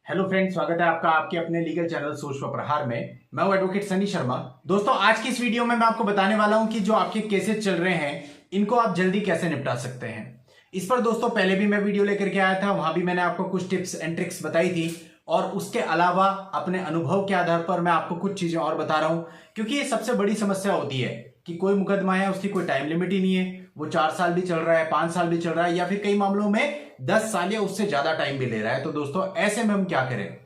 Hello friends, स्वागत है आपका आपके अपने लीगल चैनल सोच व प्रहार में। मैं हूं एडवोकेट सनी शर्मा। दोस्तों, आज की इस वीडियो में मैं आपको बताने वाला हूं कि जो आपके केसेस चल रहे हैं इनको आप जल्दी कैसे निपटा सकते हैं। इस पर दोस्तों पहले भी मैं वीडियो लेकर के आया था, वहां भी मैंने आपको कुछ टिप्स एंड ट्रिक्स बताई थी और उसके अलावा अपने अनुभव के आधार पर मैं आपको कुछ चीजें और बता रहा हूं, क्योंकि ये सबसे बड़ी समस्या होती है कि कोई मुकदमा है उसकी कोई टाइम लिमिट ही नहीं है। वो 4 साल भी चल रहा है, 5 साल भी चल रहा है, या फिर कई मामलों में 10 साल या उससे ज्यादा टाइम भी ले रहा है। तो दोस्तों ऐसे में हम क्या करें?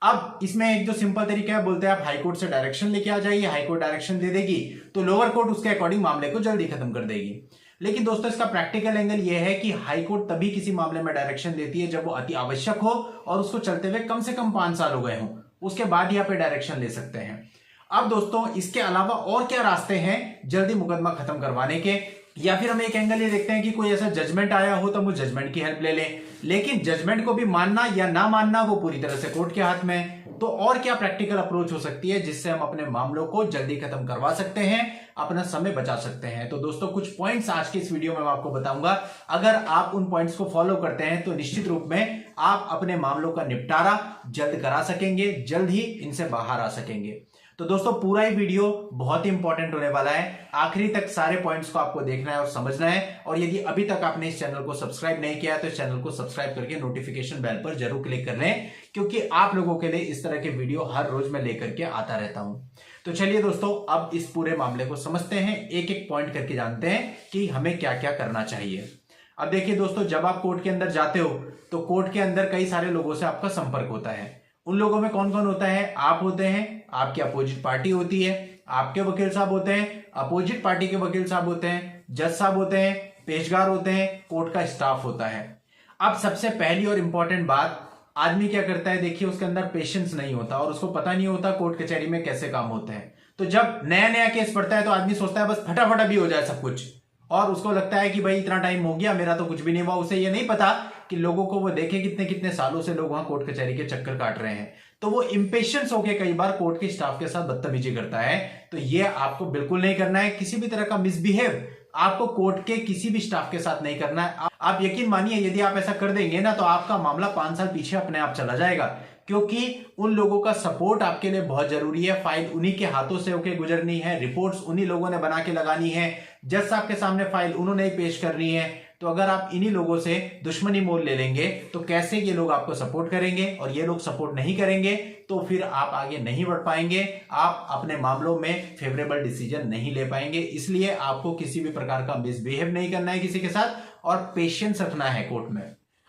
अब इसमें एक जो सिंपल तरीका है, बोलते हैं आप हाई कोर्ट से डायरेक्शन लेके आ जाइए, हाई कोर्ट डायरेक्शन दे देगी तो लोअर कोर्ट उसके अकॉर्डिंग मामले को जल्दी खत्म कर देगी। लेकिन दोस्तों इसका प्रैक्टिकल एंगल यह है कि हाई कोर्ट तभी किसी मामले में डायरेक्शन देती है जब वो अति आवश्यक हो और उसको चलते हुए कम से कम 5 साल हो गए हों, उसके बाद ही आप डायरेक्शन ले सकते हैं। अब दोस्तों इसके अलावा और क्या रास्ते हैं जल्दी मुकदमा खत्म करवाने के, या फिर हम एक एंगल ये देखते हैं कि कोई ऐसा जजमेंट आया हो तो हम उस जजमेंट की हेल्प ले लें, लेकिन जजमेंट को भी मानना या ना मानना वो पूरी तरह से कोर्ट के हाथ में है। तो और क्या प्रैक्टिकल अप्रोच हो सकती है जिससे हम अपने मामलों को जल्दी खत्म करवा सकते हैं, अपना समय बचा सकते हैं? तो दोस्तों कुछ पॉइंट्स आज के इस वीडियो में मैं आपको बताऊंगा। अगर आप उन पॉइंट्स को फॉलो करते हैं तो निश्चित रूप में आप अपने मामलों का निपटारा जल्द करा सकेंगे, जल्द ही इनसे बाहर आ सकेंगे। तो दोस्तों पूरा ही वीडियो बहुत ही इंपॉर्टेंट होने वाला है, आखिरी तक सारे पॉइंट्स को आपको देखना है और समझना है। और यदि अभी तक आपने इस चैनल को सब्सक्राइब नहीं किया है तो इस चैनल को सब्सक्राइब करके नोटिफिकेशन बेल पर जरूर क्लिक कर लें, क्योंकि आप लोगों के लिए इस तरह के वीडियो हर रोज मैं लेकर के आता रहता हूं। तो चलिए दोस्तों अब इस पूरे मामले को समझते हैं, एक एक पॉइंट करके जानते हैं कि हमें क्या क्या करना चाहिए। अब देखिए दोस्तों, जब आप कोर्ट के अंदर जाते हो तो कोर्ट के अंदर कई सारे लोगों से आपका संपर्क होता है। उन लोगों में कौन कौन होता है? आप होते हैं, आपकी अपोजिट पार्टी होती है, आपके वकील साहब होते हैं, अपोजिट पार्टी के वकील साहब होते हैं, जज साहब होते हैं, पेशकार होते हैं, कोर्ट का स्टाफ होता है। अब सबसे पहली और इंपॉर्टेंट बात, आदमी क्या करता है, देखिए उसके अंदर पेशेंस नहीं होता और उसको पता नहीं होता कोर्ट कचहरी में कैसे काम होते हैं। तो जब नया नया केस पड़ता है तो आदमी सोचता है बस फटाफट अभी हो जाए सब कुछ, और उसको लगता है कि भाई इतना टाइम हो गया, मेरा तो कुछ भी नहीं हुआ। उसे ये नहीं पता कि लोगों को वो देखे कितने कितने सालों से लोग वहां कोर्ट कचहरी के चक्कर काट रहे हैं। तो वो इंपेशेंस होकर कई बार कोर्ट के स्टाफ के साथ बदतमीजी करता है। तो ये आपको बिल्कुल नहीं करना है, किसी भी तरह का मिसबिहेव आपको कोर्ट के किसी भी स्टाफ के साथ नहीं करना है। आप यकीन मानिए, यदि आप ऐसा कर देंगे ना तो आपका मामला 5 साल पीछे अपने आप चला जाएगा, क्योंकि उन लोगों का सपोर्ट आपके लिए बहुत जरूरी है। फाइल उन्हीं के हाथों से होके गुजरनी है, रिपोर्ट्स उन्हीं लोगों ने बना के लगानी है, जज साहब के सामने फाइल उन्होंने ही पेश करनी है। तो अगर आप इन्हीं लोगों से दुश्मनी मोल ले लेंगे तो कैसे ये लोग आपको सपोर्ट करेंगे, और ये लोग सपोर्ट नहीं करेंगे तो फिर आप आगे नहीं बढ़ पाएंगे, आप अपने मामलों में फेवरेबल डिसीजन नहीं ले पाएंगे। इसलिए आपको किसी भी प्रकार का मिसबिहेव नहीं करना है किसी के साथ, और पेशेंस रखना है कोर्ट में।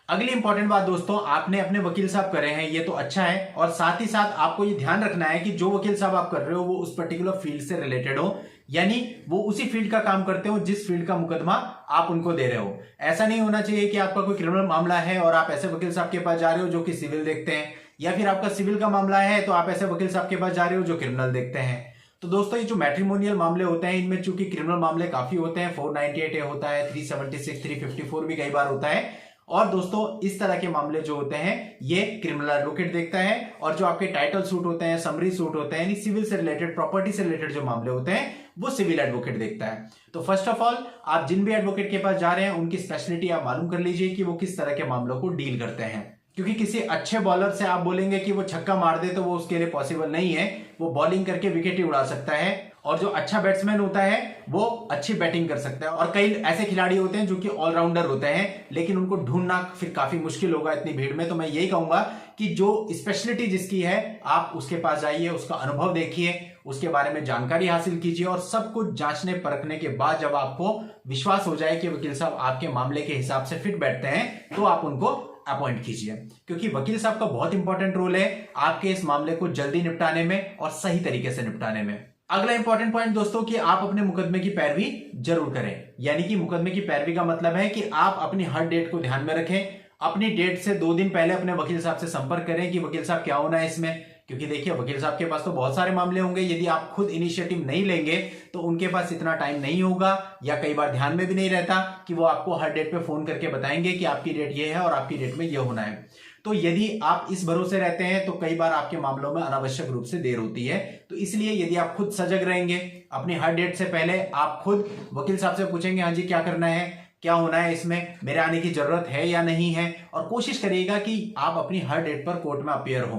अगली इंपॉर्टेंट बात दोस्तों, आपने अपने वकील साहब करे हैं ये तो अच्छा है, और साथ ही साथ आपको ये ध्यान रखना है कि जो वकील साहब आप कर रहे हो वो उस पर्टिकुलर फील्ड से रिलेटेड हो, यानी वो उसी फील्ड का काम करते हो जिस फील्ड का मुकदमा आप उनको दे रहे हो। ऐसा नहीं होना चाहिए कि आपका कोई क्रिमिनल मामला है और आप ऐसे वकील साहब के पास जा रहे हो जो कि सिविल देखते हैं, या फिर आपका सिविल का मामला है तो आप ऐसे वकील साहब के पास जा रहे हो जो क्रिमिनल देखते हैं। तो दोस्तों ये जो मैट्रिमोनियल मामले होते हैं इनमें चूंकि क्रिमिनल मामले काफी होते हैं, 498A होता है, 376, 354 भी कई बार होता है। और दोस्तों इस तरह के मामले जो होते हैं ये क्रिमिनल एडवोकेट देखता है, और जो आपके टाइटल सूट होते हैं, समरी सूट होते हैं, यानी सिविल से रिलेटेड, प्रॉपर्टी से रिलेटेड जो मामले होते हैं वो सिविल एडवोकेट देखता है। तो फर्स्ट ऑफ ऑल आप जिन भी एडवोकेट के पास जा रहे हैं उनकी स्पेशलिटी आप मालूम कर लीजिए कि वो किस तरह के मामलों को डील करते हैं, क्योंकि किसी अच्छे बॉलर से आप बोलेंगे कि वो छक्का मार दे तो वो उसके लिए पॉसिबल नहीं है। वो बॉलिंग करके विकेट ही उड़ा सकता है, और जो अच्छा बैट्समैन होता है वो अच्छी बैटिंग कर सकता है। और कई ऐसे खिलाड़ी होते हैं जो कि ऑलराउंडर होते हैं, लेकिन उनको ढूंढना फिर काफी मुश्किल होगा इतनी भीड़ में। तो मैं यही कहूंगा कि जो स्पेशलिटी जिसकी है आप उसके पास जाइए, उसका अनुभव देखिए, उसके बारे में जानकारी हासिल कीजिए, और सब कुछ जांचने परखने के बाद जब आपको विश्वास हो जाए कि वकील साहब आपके मामले के हिसाब से फिट बैठते हैं तो आप उनको अपॉइंट कीजिए, क्योंकि वकील साहब का बहुत इंपॉर्टेंट रोल है आपके इस मामले को जल्दी निपटाने में और सही तरीके से निपटाने में। अगला इंपॉर्टेंट पॉइंट दोस्तों कि आप अपने मुकदमे की पैरवी जरूर करें, यानी कि मुकदमे की पैरवी का मतलब है कि आप अपनी हर डेट को ध्यान में रखें। अपनी डेट से 2 दिन पहले अपने वकील साहब से संपर्क करें कि वकील साहब क्या होना है इसमें, क्योंकि देखिए वकील साहब के पास तो बहुत सारे मामले होंगे। यदि आप खुद इनिशिएटिव नहीं लेंगे तो उनके पास इतना टाइम नहीं होगा, या कई बार ध्यान में भी नहीं रहता कि वो आपको हर डेट पे फोन करके बताएंगे कि आपकी डेट ये है और आपकी डेट में ये होना है। तो यदि आप इस भरोसे रहते हैं तो कई बार आपके मामलों में अनावश्यक रूप से देर होती है। तो इसलिए यदि आप खुद सजग रहेंगे, अपनी हर डेट से पहले आप खुद वकील साहब से पूछेंगे हाँ जी क्या करना है, क्या होना है, इसमें मेरे आने की जरूरत है या नहीं है, और कोशिश करिएगा कि आप अपनी हर डेट पर कोर्ट में अपीयर हो।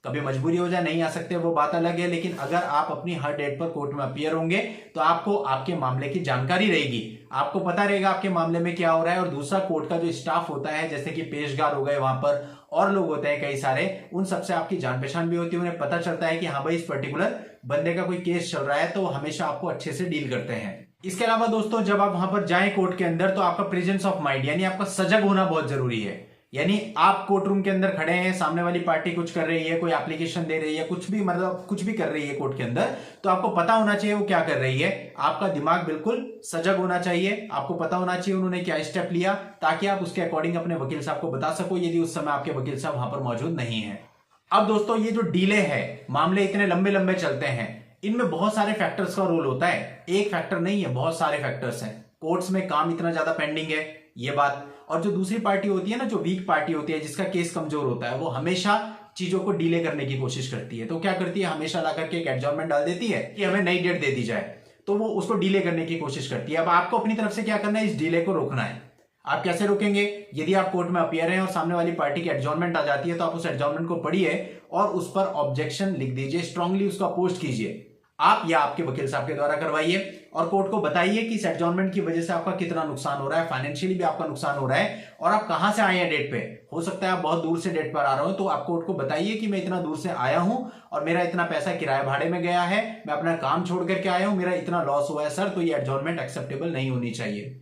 कभी मजबूरी हो जाए नहीं आ सकते वो बात अलग है, लेकिन अगर आप अपनी हर डेट पर कोर्ट में अपीयर होंगे तो आपको आपके मामले की जानकारी रहेगी, आपको पता रहेगा आपके मामले में क्या हो रहा है। और दूसरा, कोर्ट का जो स्टाफ होता है, जैसे कि पेशगार हो गए, वहां पर और लोग होते हैं कई सारे, उन सबसे आपकी जान पहचान भी होती है, उन्हें पता चलता है कि हाँ भाई इस पर्टिकुलर बंदे का कोई केस चल रहा है, तो हमेशा आपको अच्छे से डील करते हैं। इसके अलावा दोस्तों, जब आप वहां पर जाएं कोर्ट के अंदर, तो आपका प्रेजेंस ऑफ माइंड यानी आपका सजग होना बहुत जरूरी है। यानी आप कोर्ट रूम के अंदर खड़े हैं, सामने वाली पार्टी कुछ कर रही है, कोई एप्लीकेशन दे रही है, कुछ भी मतलब कुछ भी कर रही है कोर्ट के अंदर, तो आपको पता होना चाहिए वो क्या कर रही है। आपका दिमाग बिल्कुल सजग होना चाहिए, आपको पता होना चाहिए उन्होंने क्या स्टेप लिया, ताकि आप उसके अकॉर्डिंग अपने वकील साहब को बता सको, यदि उस समय आपके वकील साहब वहां पर मौजूद नहीं है। अब दोस्तों, ये जो डीले है, मामले इतने लंबे लंबे चलते हैं, इनमें बहुत सारे फैक्टर्स का रोल होता है। एक फैक्टर नहीं है, बहुत सारे फैक्टर्स हैं। कोर्ट्स में काम इतना ज्यादा पेंडिंग है, ये बात, और जो दूसरी पार्टी होती है ना, जो वीक पार्टी होती है, जिसका केस कमजोर होता है, वो हमेशा चीजों को डिले करने की कोशिश करती है। तो क्या करती है, हमेशा ला करके एक एडजॉर्नमेंट डाल देती है कि हमें नई डेट दे दी जाए, तो वो उसको डिले करने की कोशिश करती है। अब आपको अपनी तरफ से क्या करना है, इस डिले को रोकना है। आप कैसे रोकेंगे, यदि आप कोर्ट में अपीयर हैं और सामने वाली पार्टी की एडजॉर्नमेंट आ जाती है, तो आप उस एडजॉर्नमेंट को पढ़िए और उस पर ऑब्जेक्शन लिख दीजिए, स्ट्रांगली उसका पोस्ट कीजिए, आप या आपके वकील साहब के द्वारा करवाइए, और कोर्ट को बताइए कि इस एडजॉर्नमेंट की वजह से आपका कितना नुकसान हो रहा है, फाइनेंशियली भी आपका नुकसान हो रहा है, और आप कहां से आए हैं डेट पे। हो सकता है आप बहुत दूर से डेट पर आ रहे हो, तो आप कोर्ट को बताइए कि मैं इतना दूर से आया हूं और मेरा इतना पैसा किराया भाड़े में गया है, मैं अपना काम छोड़ करके आया हूं, मेरा इतना लॉस हुआ है सर, तो ये एडजॉर्नमेंट एक्सेप्टेबल नहीं होनी चाहिए।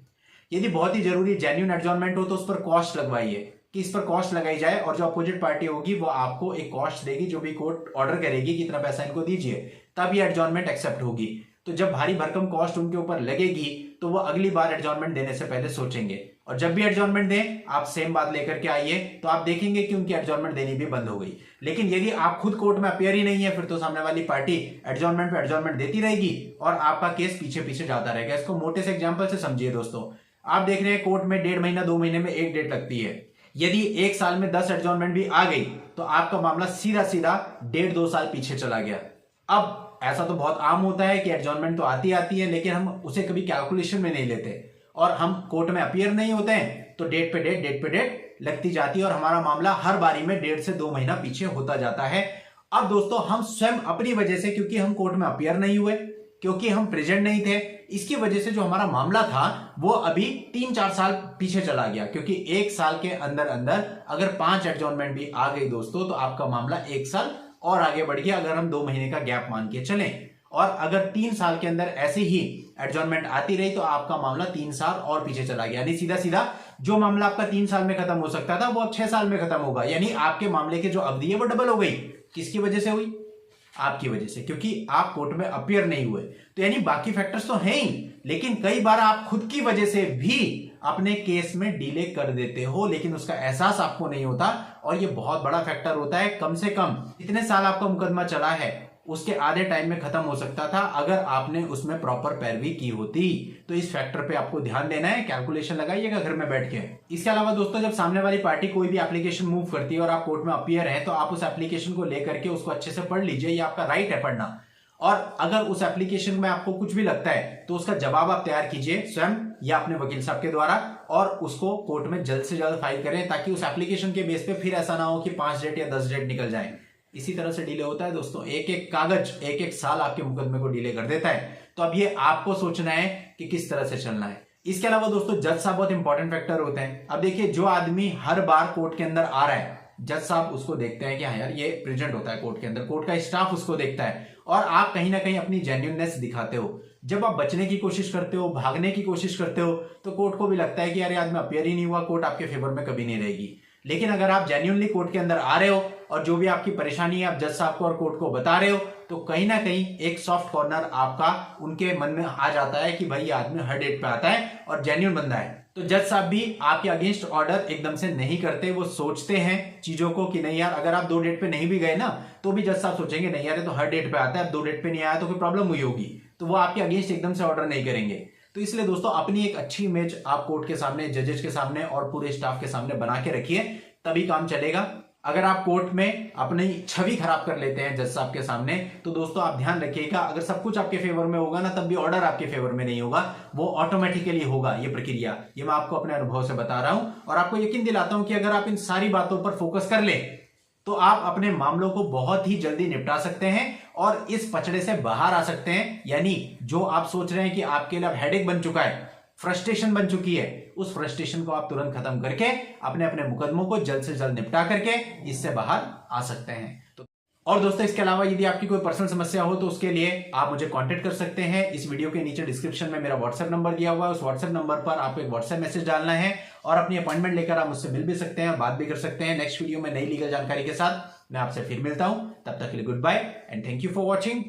यदि बहुत ही जरूरी जेन्युइन एडजॉर्नमेंट हो तो उस पर कॉस्ट लगवाइए कि इस पर कॉस्ट लगाई जाए, और जो अपोजिट पार्टी होगी वो आपको एक कॉस्ट देगी, जो भी कोर्ट ऑर्डर करेगी कि इतना पैसा इनको दीजिए, तब ये एडजॉर्नमेंट एक्सेप्ट होगी। तो जब भारी भरकम कॉस्ट उनके ऊपर लगेगी, तो वो अगली बार एडजॉर्नमेंट देने से पहले सोचेंगे, और जब भी एडजॉर्नमेंट दें आप सेम बात लेकर के आइए, तो आप देखेंगे कि उनकी एडजॉर्नमेंट देनी भी बंद हो गई। लेकिन यदि आप खुद कोर्ट में अपीयर ही नहीं है, फिर तो सामने वाली पार्टी एडजॉर्नमेंट पे एडजॉर्नमेंट देती रहेगी और आपका केस पीछे पीछे जाता रहेगा। इसको मोटे से एग्जाम्पल से समझिए दोस्तों, आप देख रहे हैं कोर्ट में 1.5 महीना 2 महीने में एक डेट लगती है, यदि एक साल में 10 एडजॉर्नमेंट भी आ गई, तो आपका मामला सीधा सीधा 1.5-2 साल पीछे चला गया। अब ऐसा तो बहुत आम होता है कि एडजॉर्नमेंट तो आती है, लेकिन हम उसे कभी कैलकुलेशन में नहीं लेते, और हम कोर्ट में अपीयर नहीं होते हैं, तो डेट पे डेट लगती जाती है, और हमारा मामला हर बारी में 1.5 से 2 महीना पीछे होता जाता है। अब दोस्तों, हम स्वयं अपनी वजह से, क्योंकि हम कोर्ट में अपीयर नहीं हुए, क्योंकि हम प्रेजेंट नहीं थे, इसकी वजह से जो हमारा मामला था वो अभी 3-4 साल पीछे चला गया। क्योंकि एक साल के अंदर अंदर अगर 5 एडजॉर्नमेंट भी आ गई दोस्तों, तो आपका मामला 1 साल और आगे बढ़ गया, अगर हम 2 महीने का गैप मान के चलें। और अगर 3 साल के अंदर ऐसे ही एडजॉर्नमेंट आती रही, तो आपका मामला 3 साल और पीछे चला गया। यानी सीधा सीधा जो मामला आपका 3 साल में खत्म हो सकता था, वो अब 6 साल में खत्म होगा। यानी आपके मामले की जो अवधि है वो डबल हो गई। किसकी वजह से हुई? आपकी वजह से, क्योंकि आप कोर्ट में अपीयर नहीं हुए। तो यानी बाकी फैक्टर्स तो हैं ही, लेकिन कई बार आप खुद की वजह से भी अपने केस में डिले कर देते हो, लेकिन उसका एहसास आपको नहीं होता, और ये बहुत बड़ा फैक्टर होता है। कम से कम इतने साल आपका मुकदमा चला है, उसके आधे टाइम में खत्म हो सकता था अगर आपने उसमें प्रॉपर पैरवी की होती। तो इस फैक्टर पे आपको ध्यान देना है, कैलकुलेशन लगाइएगा घर में बैठ के। इसके अलावा दोस्तों, जब सामने वाली पार्टी कोई भी एप्लीकेशन मूव करती है और आप कोर्ट में अपीयर हैं, तो आप उस एप्लीकेशन को लेकर के उसको अच्छे से पढ़ लीजिए, ये आपका राइट है पढ़ना। और अगर उस एप्लीकेशन में आपको कुछ भी लगता है, तो उसका जवाब आप तैयार कीजिए स्वयं या अपने वकील साहब के द्वारा, और उसको कोर्ट में जल्द से जल्द फाइल करें, ताकि उस एप्लीकेशन के बेस पे फिर ऐसा ना हो कि 5 डेट या 10 डेट निकल जाए। इसी तरह से डिले होता है दोस्तों, एक एक कागज 1-1 साल आपके मुकदमे को डिले कर देता है। तो अब ये आपको सोचना है कि किस तरह से चलना है। इसके अलावा दोस्तों, जज साहब बहुत इंपॉर्टेंट फैक्टर होते हैं। अब देखिए, जो आदमी हर बार कोर्ट के अंदर आ रहा है, जज साहब उसको देखते हैं कि हाँ यार ये प्रेजेंट होता है कोर्ट के अंदर, कोर्ट का स्टाफ उसको देखता है, और आप कहीं ना कहीं अपनी जेन्युइननेस दिखाते हो। जब आप बचने की कोशिश करते हो, भागने की कोशिश करते हो, तो कोर्ट को भी लगता है कि यार आदमी अपीयर ही नहीं हुआ, कोर्ट आपके फेवर में कभी नहीं रहेगी। लेकिन अगर आप जेन्युइनली कोर्ट के अंदर आ रहे हो और जो भी आपकी परेशानी है आप जज साहब को और कोर्ट को बता रहे हो, तो कहीं ना कहीं एक सॉफ्ट कॉर्नर आपका उनके मन में आ जाता है कि भाई ये आदमी हर डेट पे आता है और जेन्युइन बंदा है। तो जज साहब भी आपके अगेंस्ट ऑर्डर एकदम से नहीं करते, वो सोचते हैं चीजों को कि नहीं यार, अगर आप 2 डेट पे नहीं भी गए ना, तो भी जज साहब सोचेंगे नहीं यार ये तो हर डेट पे आता है, अब 2 डेट पे नहीं आया तो कोई प्रॉब्लम हुई होगी, तो वो आपके अगेंस्ट एकदम से ऑर्डर नहीं करेंगे। तो इसलिए दोस्तों, अपनी एक अच्छी इमेज आप कोर्ट के सामने, जजेस के सामने और पूरे स्टाफ के सामने बना के रखिए, तभी काम चलेगा। अगर आप कोर्ट में अपनी छवि खराब कर लेते हैं जज साहब के सामने, तो दोस्तों आप ध्यान रखिएगा, अगर सब कुछ आपके फेवर में होगा ना, तब भी ऑर्डर आपके फेवर में नहीं होगा, वो ऑटोमेटिकली होगा। ये प्रक्रिया, ये मैं आपको अपने अनुभव से बता रहा हूं और आपको यकीन दिलाता हूं कि अगर आप इन सारी बातों पर फोकस कर ले तो आप अपने मामलों को बहुत ही जल्दी निपटा सकते हैं और इस पचड़े से बाहर आ सकते हैं। यानी जो आप सोच रहे हैं कि आपके लिए अब हेडेक बन चुका है, फ्रस्ट्रेशन बन चुकी है, उस फ्रस्ट्रेशन को आप तुरंत खत्म करके अपने अपने मुकदमों को जल्द से जल्द निपटा करके इससे बाहर आ सकते हैं। तो और दोस्तों, इसके अलावा यदि आपकी कोई पर्सनल समस्या हो तो उसके लिए आप मुझे कांटेक्ट कर सकते हैं। इस वीडियो के नीचे डिस्क्रिप्शन में मेरा व्हाट्सएप नंबर दिया हुआ है, उस व्हाट्सएप नंबर पर आपको एक व्हाट्सएप मैसेज डालना है और अपनी अपॉइंटमेंट लेकर आप मुझसे मिल भी सकते हैं, बात भी कर सकते हैं। नेक्स्ट वीडियो में नई लीगल जानकारी के साथ मैं आपसे फिर मिलता हूं, तब तक के लिए goodbye and thank you for watching.